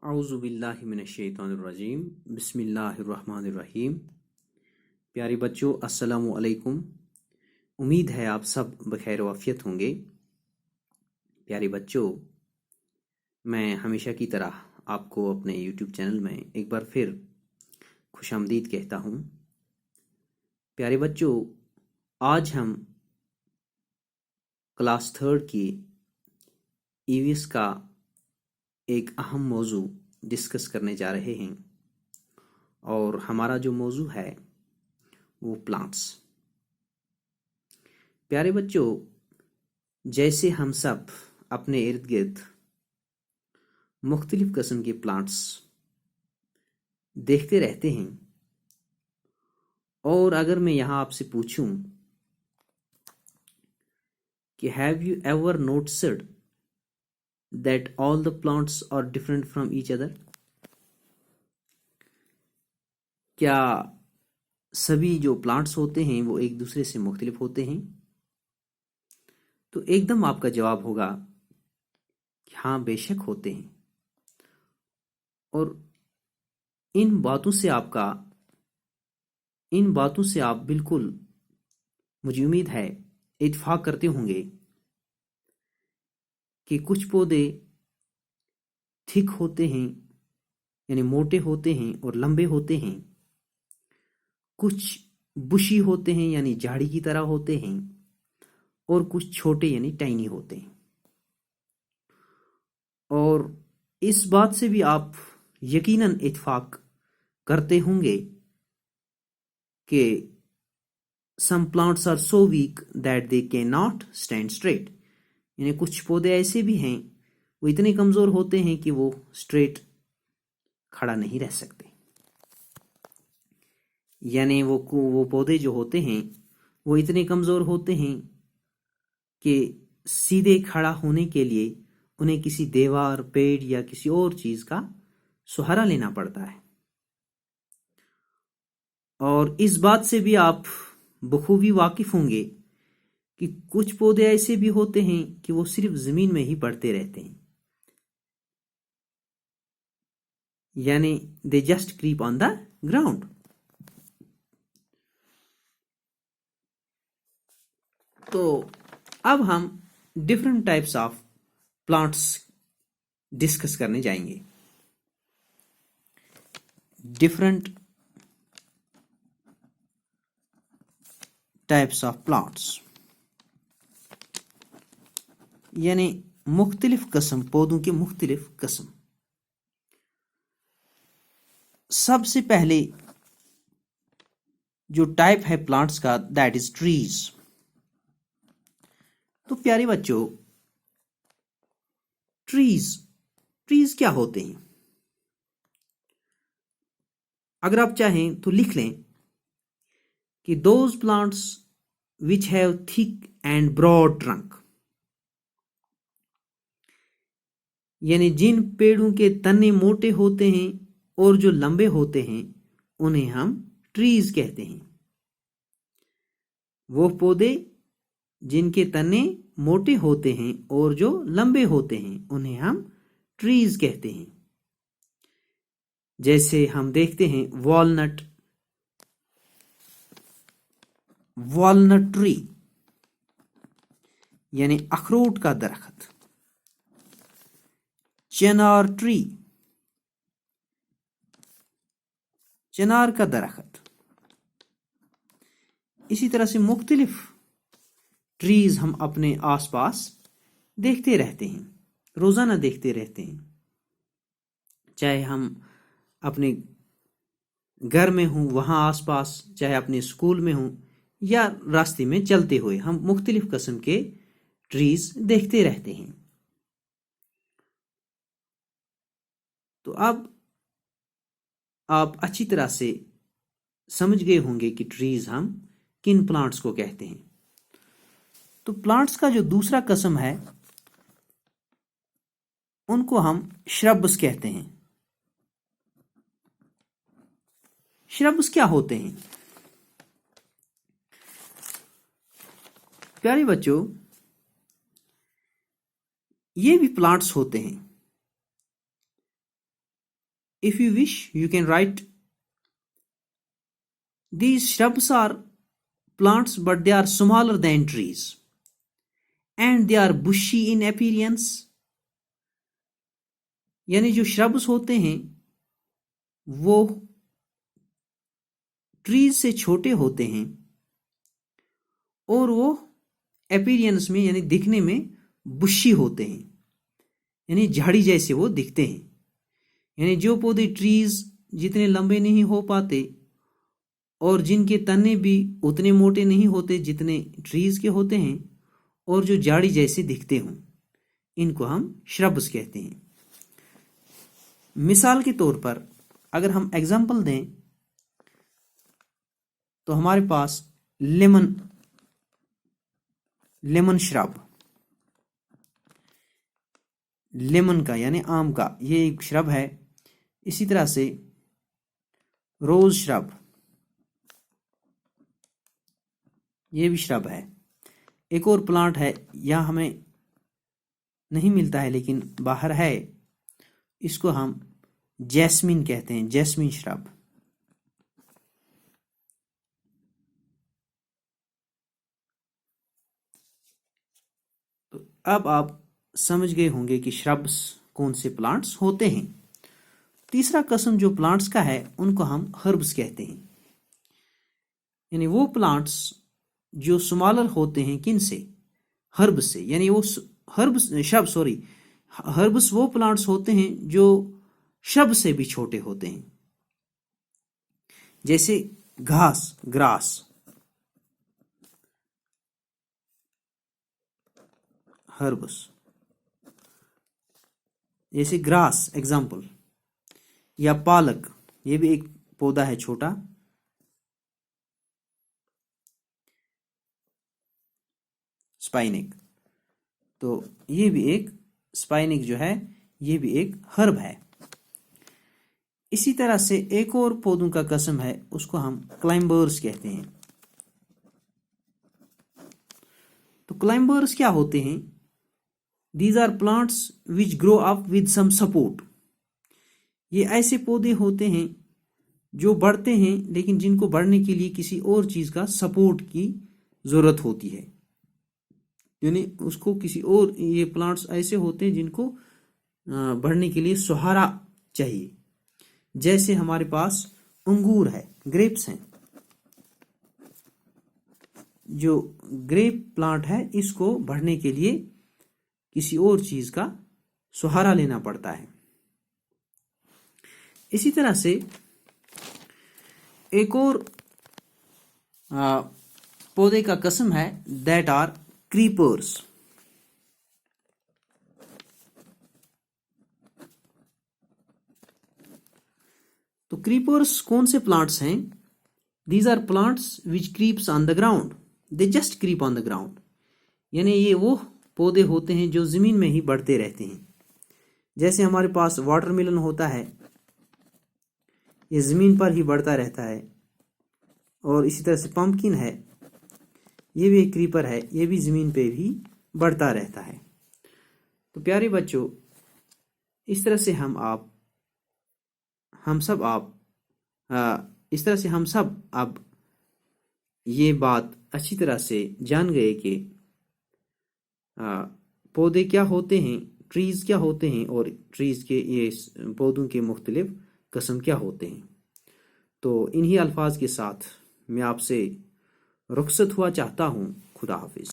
اعوذ باللہ من الشیطان الرجیم بسم اللہ الرحمن الرحیم۔ پیارے بچوں، السلام علیکم۔ امید ہے آپ سب بخیر و عافیت ہوں گے۔ پیارے بچوں، میں ہمیشہ کی طرح آپ کو اپنے یوٹیوب چینل میں ایک بار پھر خوش آمدید کہتا ہوں۔ پیارے بچوں، آج ہم کلاس 3 کی ایویس کا ایک اہم موضوع ڈسکس کرنے جا رہے ہیں، اور ہمارا جو موضوع ہے وہ پلانٹس۔ پیارے بچوں، جیسے ہم سب اپنے ارد گرد مختلف قسم کے پلانٹس دیکھتے رہتے ہیں، اور اگر میں یہاں آپ سے پوچھوں کہ have you ever noticed that all the plants are different from each other؟ کیا سبھی جو پلانٹس ہوتے ہیں وہ ایک دوسرے سے مختلف ہوتے ہیں؟ تو ایک دم آپ کا جواب ہوگا کہ ہاں، بے شک ہوتے ہیں۔ اور ان باتوں سے آپ بالکل، مجھے امید ہے، اتفاق کرتے ہوں گے کہ کچھ پودے تھک ہوتے ہیں، یعنی موٹے ہوتے ہیں اور لمبے ہوتے ہیں، کچھ بشی ہوتے ہیں یعنی جھاڑی کی طرح ہوتے ہیں، اور کچھ چھوٹے یعنی ٹائنی ہوتے ہیں۔ اور اس بات سے بھی آپ یقیناً اتفاق کرتے ہوں گے کہ some plants are so weak that they cannot stand straight، یعنی کچھ پودے ایسے بھی ہیں وہ اتنے کمزور ہوتے ہیں کہ وہ اسٹریٹ کھڑا نہیں رہ سکتے، یعنی وہ پودے جو ہوتے ہیں وہ اتنے کمزور ہوتے ہیں کہ سیدھے کھڑا ہونے کے لیے انہیں کسی دیوار، پیڑ یا کسی اور چیز کا سہارا لینا پڑتا ہے۔ اور اس بات سے بھی آپ بخوبی واقف ہوں گے کہ کچھ پودے ایسے بھی ہوتے ہیں کہ وہ صرف زمین میں ہی بڑھتے رہتے ہیں، یعنی they just creep on the ground۔ تو اب ہم different types of plants discuss کرنے جائیں گے۔ ڈفرنٹ ٹائپس آف پلانٹس یعنی مختلف قسم، پودوں کے مختلف قسم۔ سب سے پہلے جو ٹائپ ہے پلانٹس کا، دیٹ از ٹریز۔ تو پیارے بچوں، ٹریز کیا ہوتے ہیں؟ اگر آپ چاہیں تو لکھ لیں کہ those plants which have thick and broad trunk، یعنی جن پیڑوں کے تنے موٹے ہوتے ہیں اور جو لمبے ہوتے ہیں انہیں ہم ٹریز کہتے ہیں۔ وہ پودے جن کے تنے موٹے ہوتے ہیں اور جو لمبے ہوتے ہیں انہیں ہم ٹریز کہتے ہیں۔ جیسے ہم دیکھتے ہیں والنٹ ٹری، یعنی اخروٹ کا درخت۔ چنار ٹری، چنار کا درخت۔ اسی طرح سے مختلف ٹریز ہم اپنے آس پاس دیکھتے رہتے ہیں، روزانہ دیکھتے رہتے ہیں، چاہے ہم اپنے گھر میں ہوں وہاں آس پاس، چاہے اپنے اسکول میں ہوں یا راستے میں چلتے ہوئے، ہم مختلف قسم کے ٹریز دیکھتے رہتے ہیں۔ تو اب آپ اچھی طرح سے سمجھ گئے ہوں گے کہ ٹریز ہم کن پلانٹس کو کہتے ہیں۔ تو پلانٹس کا جو دوسرا قسم ہے ان کو ہم شربس کہتے ہیں۔ شربس کیا ہوتے ہیں؟ پیارے بچوں، یہ بھی پلانٹس ہوتے ہیں if you wish, you can write these shrubs are plants, but they are smaller than trees, and they are bushy in appearance. یعنی جو شربس ہوتے ہیں وہ ٹریز سے چھوٹے ہوتے ہیں اور وہ اپیرینس میں یعنی دکھنے میں بشی ہوتے ہیں، یعنی جھاڑی جیسے وہ دکھتے ہیں. یعنی جو پودے ٹریز جتنے لمبے نہیں ہو پاتے اور جن کے تنے بھی اتنے موٹے نہیں ہوتے جتنے ٹریز کے ہوتے ہیں اور جو جھاڑی جیسے دکھتے ہوں، ان کو ہم شربس کہتے ہیں. مثال کے طور پر اگر ہم ایگزامپل دیں تو ہمارے پاس لیمن شرب، لیمن کا یعنی آم کا یہ ایک شرب ہے. اسی طرح سے روز شرب یہ بھی شرب ہے. ایک اور پلانٹ ہے، یہاں ہمیں نہیں ملتا ہے لیکن باہر ہے، اس کو ہم جیسمین کہتے ہیں، جیسمین شرب. تو اب آپ سمجھ گئے ہوں گے کہ شربس کون سے پلانٹس ہوتے ہیں. تیسرا قسم جو پلانٹس کا ہے ان کو ہم ہربس کہتے ہیں، یعنی وہ پلانٹس جو سمالر ہوتے ہیں کن سے؟ ہربس سے. یعنی وہ ہربس وہ پلانٹس ہوتے ہیں جو شرب سے بھی چھوٹے ہوتے ہیں، جیسے گراس. ہربس جیسے گراس ایگزامپل، یا پالک یہ بھی ایک پودا ہے چھوٹا. سپائنک، تو یہ بھی ایک سپائنک جو ہے یہ بھی ایک ہرب ہے. اسی طرح سے ایک اور پودوں کا قسم ہے، اس کو ہم کلائمبرز کہتے ہیں. تو کلائمبرز کیا ہوتے ہیں؟ These are plants which grow up with some support. یہ ایسے پودے ہوتے ہیں جو بڑھتے ہیں لیکن جن کو بڑھنے کے لیے کسی اور چیز کا سپورٹ کی ضرورت ہوتی ہے. یعنی اس کو کسی اور، یہ پلانٹس ایسے ہوتے ہیں جن کو بڑھنے کے لیے سہارا چاہیے. جیسے ہمارے پاس انگور ہے، گریپس ہیں. جو گریپ پلانٹ ہے اس کو بڑھنے کے لیے کسی اور چیز کا سہارا لینا پڑتا ہے. اسی طرح سے ایک اور پودے کا قسم ہے دیٹ آر کریپرز. تو کریپرز کون سے پلانٹس ہیں؟ These are plants which creeps on the ground, they just creep on the ground. یعنی یہ وہ پودے ہوتے ہیں جو زمین میں ہی بڑھتے رہتے ہیں. جیسے ہمارے پاس واٹر میلن ہوتا ہے، یہ زمین پر ہی بڑھتا رہتا ہے. اور اسی طرح سے پمپکن ہے، یہ بھی ایک کریپر ہے، یہ بھی زمین پہ بھی بڑھتا رہتا ہے. تو پیارے بچوں، اس طرح سے ہم سب اب یہ بات اچھی طرح سے جان گئے کہ پودے کیا ہوتے ہیں، ٹریز کیا ہوتے ہیں، اور ٹریز کے یہ پودوں کے مختلف قسم کیا ہوتے ہیں. تو انہی الفاظ کے ساتھ میں آپ سے رخصت ہوا چاہتا ہوں. خدا حافظ.